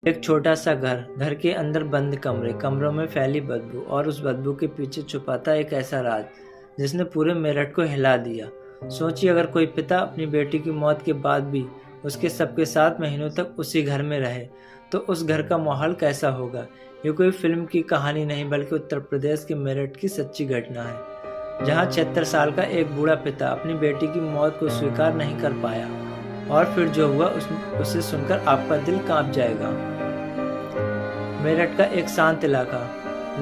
एक छोटा सा घर, घर के अंदर बंद कमरे, कमरों में फैली बदबू और उस बदबू के पीछे छुपा था एक ऐसा राज जिसने पूरे मेरठ को हिला दिया। सोचिए अगर कोई पिता अपनी बेटी की मौत के बाद भी उसके सबके 7 महीनों तक उसी घर में रहे तो उस घर का माहौल कैसा होगा। ये कोई फिल्म की कहानी नहीं बल्कि उत्तर प्रदेश के मेरठ की सच्ची घटना है, जहाँ 76 साल का एक बूढ़ा पिता अपनी बेटी की मौत को स्वीकार नहीं कर पाया और फिर जो हुआ उसे सुनकर आपका दिल कांप जाएगा। मेरठ का एक शांत इलाका,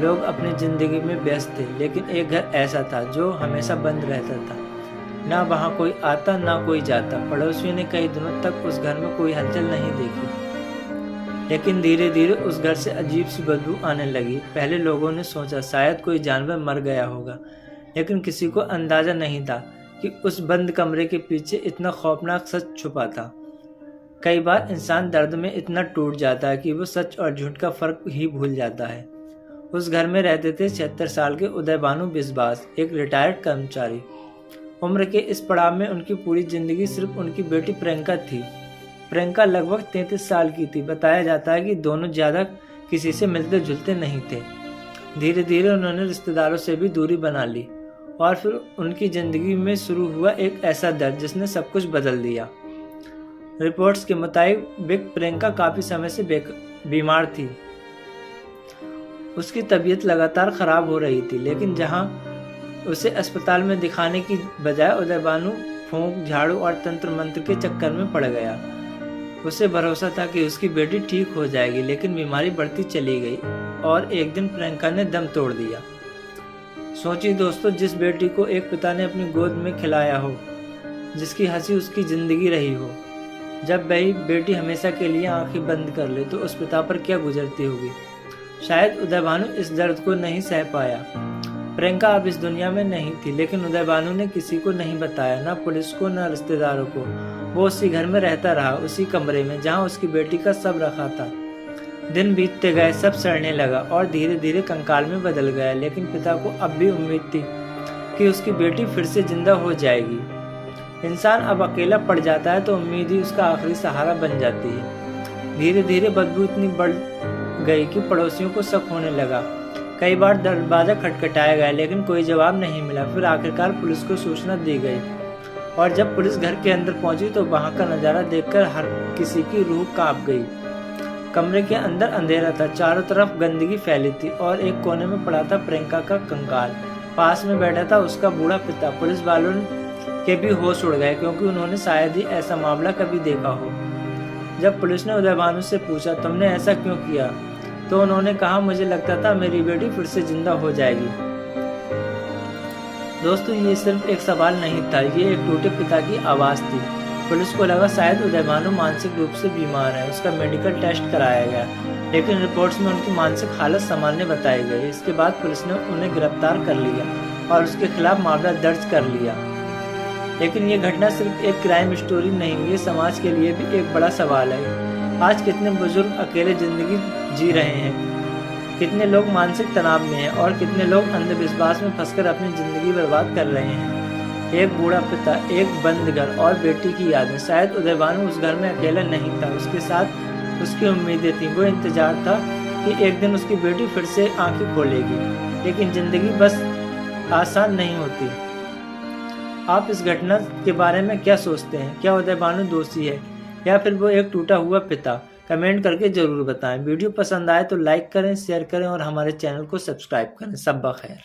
लोग अपनी जिंदगी में व्यस्त थे, लेकिन एक घर ऐसा था जो हमेशा बंद रहता था। ना वहाँ कोई आता ना कोई जाता। पड़ोसियों ने कई दिनों तक उस घर में कोई हलचल नहीं देखी, लेकिन धीरे धीरे उस घर से अजीब सी बदबू आने लगी। पहले लोगों ने सोचा शायद कोई जानवर मर गया होगा, लेकिन किसी को अंदाजा नहीं था कि उस बंद कमरे के पीछे इतना खौफनाक सच छुपा था। कई बार इंसान दर्द में इतना टूट जाता है कि वो सच और झूठ का फर्क ही भूल जाता है। उस घर में रहते थे 76 साल के उदय भानु बिस्वास, एक रिटायर्ड कर्मचारी। उम्र के इस पड़ाव में उनकी पूरी जिंदगी सिर्फ उनकी बेटी प्रियंका थी। प्रियंका लगभग 33 साल की थी। बताया जाता है कि दोनों ज्यादा किसी से मिलते जुलते नहीं थे। धीरे धीरे उन्होंने रिश्तेदारों से भी दूरी बना ली और फिर उनकी जिंदगी में शुरू हुआ एक ऐसा दर्द जिसने सब कुछ बदल दिया। रिपोर्ट्स के मुताबिक प्रियंका काफी समय से बीमार थी। उसकी तबीयत लगातार खराब हो रही थी, लेकिन जहां उसे अस्पताल में दिखाने की बजाय उदय भानु फूंक, झाड़ू और तंत्र मंत्र के चक्कर में पड़ गया। उसे भरोसा था कि उसकी बेटी ठीक हो जाएगी, लेकिन बीमारी बढ़ती चली गई और एक दिन प्रियंका ने दम तोड़ दिया। सोचिए दोस्तों, जिस बेटी को एक पिता ने अपनी गोद में खिलाया हो, जिसकी हंसी उसकी जिंदगी रही हो, जब वही बेटी हमेशा के लिए आंखें बंद कर ले तो उस पिता पर क्या गुजरती होगी। शायद उदय भानु इस दर्द को नहीं सह पाया। प्रियंका अब इस दुनिया में नहीं थी, लेकिन उदय भानु ने किसी को नहीं बताया, ना पुलिस को ना रिश्तेदारों को। वो उसी घर में रहता रहा, उसी कमरे में जहाँ उसकी बेटी का सब रखा था। दिन बीतते गए, सब सड़ने लगा और धीरे धीरे कंकाल में बदल गया, लेकिन पिता को अब भी उम्मीद थी कि उसकी बेटी फिर से जिंदा हो जाएगी। इंसान अब अकेला पड़ जाता है तो उम्मीद ही उसका आखिरी सहारा बन जाती है। धीरे धीरे बदबू इतनी बढ़ गई कि पड़ोसियों को शक होने लगा। कई बार दरवाजा खटखटाया गया, लेकिन कोई जवाब नहीं मिला। फिर आखिरकार पुलिस को सूचना दी गई और जब पुलिस घर के अंदर पहुंची तो वहां का नजारा देखकर हर किसी की रूह कांप गई। कमरे के अंदर अंधेरा था, चारों तरफ गंदगी फैली थी और एक कोने में पड़ा था प्रियंका का कंकाल। पास में बैठा था उसका बूढ़ा पिता। पुलिस वालों के भी होश उड़ गए, क्योंकि उन्होंने शायद ही ऐसा मामला कभी देखा हो। जब पुलिस ने उदय भानु से पूछा, तुमने ऐसा क्यों किया, तो उन्होंने कहा, मुझे लगता था मेरी बेटी फिर से जिंदा हो जाएगी। दोस्तों, ये सिर्फ एक सवाल नहीं था, ये एक टूटे पिता की आवाज थी। पुलिस को लगा शायद उदय भानु मानसिक रूप से बीमार है। उसका मेडिकल टेस्ट कराया गया, लेकिन रिपोर्ट्स में उनकी मानसिक हालत सामान्य बताई गई। इसके बाद पुलिस ने उन्हें गिरफ्तार कर लिया और उसके खिलाफ मामला दर्ज कर लिया। लेकिन ये घटना सिर्फ एक क्राइम स्टोरी नहीं, ये समाज के लिए भी एक बड़ा सवाल है। आज कितने बुजुर्ग अकेले जिंदगी जी रहे हैं, कितने लोग मानसिक तनाव में हैं और कितने लोग अंधविश्वास में फंसकर अपनी जिंदगी बर्बाद कर रहे हैं। एक बूढ़ा पिता, एक बंद घर और बेटी की यादें। शायद उदय भानु उस घर में अकेला नहीं था, उसके साथ उसकी उम्मीदें थी। वो इंतजार था कि एक दिन उसकी बेटी फिर से आंखें खोलेगी, लेकिन जिंदगी बस आसान नहीं होती। आप इस घटना के बारे में क्या सोचते हैं? क्या उदय भानु दोषी है या फिर वो एक टूटा हुआ पिता? कमेंट करके जरूर बताएं। वीडियो पसंद आए तो लाइक करें, शेयर करें और हमारे चैनल को सब्सक्राइब करें। सब बखैर।